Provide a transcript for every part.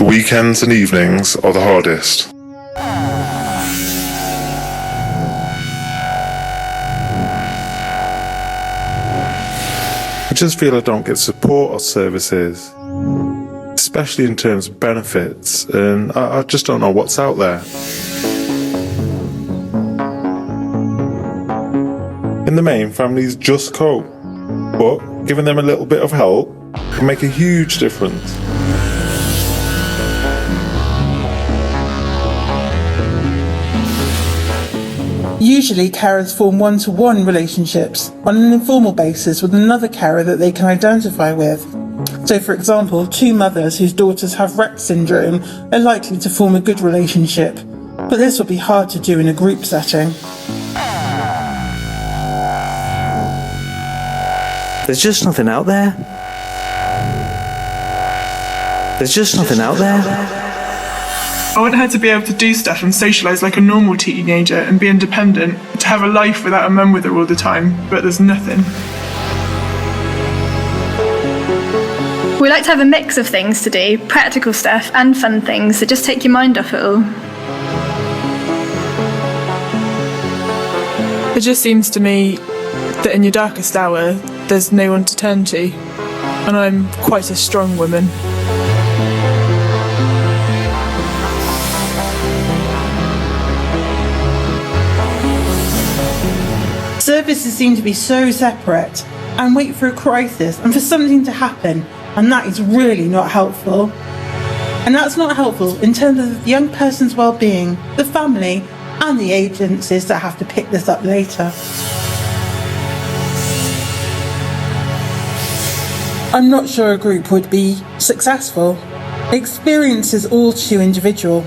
The weekends and evenings are the hardest. I just feel I don't get support or services, especially in terms of benefits, and I just don't know what's out there. In the main, families just cope, but giving them a little bit of help can make a huge difference. Usually, carers form one-to-one relationships on an informal basis with another carer that they can identify with. So, for example, two mothers whose daughters have Rett syndrome are likely to form a good relationship, but this will be hard to do in a group setting. There's just nothing out there. There's just nothing out there. I want her to be able to do stuff and socialise like a normal teenager and be independent, to have a life without a mum with her all the time, but there's nothing. We like to have a mix of things to do, practical stuff and fun things that just take your mind off it all. It just seems to me that in your darkest hour, there's no one to turn to, and I'm quite a strong woman. Services seem to be so separate and wait for a crisis and for something to happen, and that is really not helpful. And that's not helpful in terms of the young person's well-being, the family, and the agencies that have to pick this up later. I'm not sure a group would be successful. Experience is all too individual.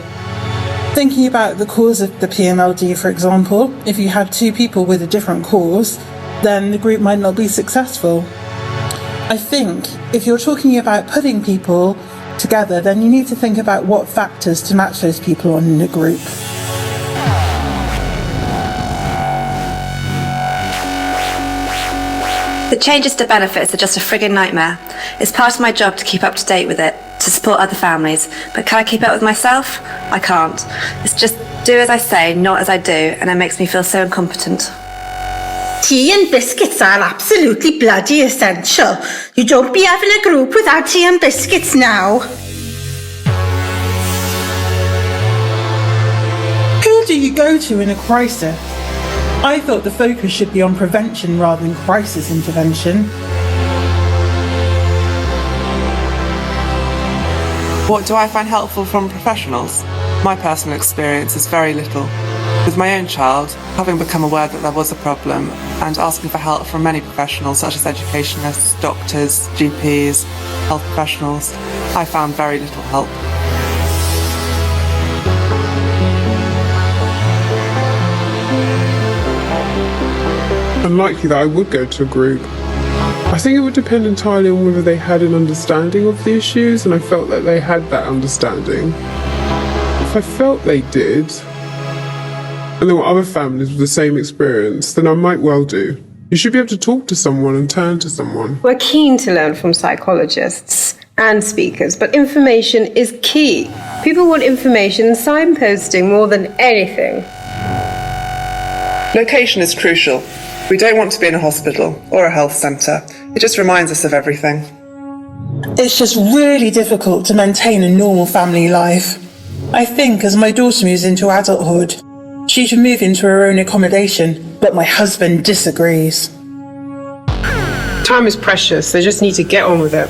Thinking about the cause of the PMLD, for example, if you had two people with a different cause, then the group might not be successful. I think if you're talking about putting people together, then you need to think about what factors to match those people on in a group. The changes to benefits are just a frigging nightmare. It's part of my job to keep up to date with it, to support other families, but can I keep up with myself? I can't. It's just do as I say, not as I do, and it makes me feel so incompetent. Tea and biscuits are absolutely bloody essential. You don't be having a group without tea and biscuits now. Who do you go to in a crisis? I thought the focus should be on prevention rather than crisis intervention. What do I find helpful from professionals? My personal experience is very little. With my own child, having become aware that there was a problem and asking for help from many professionals such as educationists, doctors, GPs, health professionals, I found very little help. Unlikely that I would go to a group. I think it would depend entirely on whether they had an understanding of the issues and I felt that they had that understanding. If I felt they did, and there were other families with the same experience, then I might well do. You should be able to talk to someone and turn to someone. We're keen to learn from psychologists and speakers, but information is key. People want information and signposting more than anything. Location is crucial. We don't want to be in a hospital or a health centre. It just reminds us of everything. It's just really difficult to maintain a normal family life. I think as my daughter moves into adulthood, she should move into her own accommodation, but my husband disagrees. Time is precious, they just need to get on with it.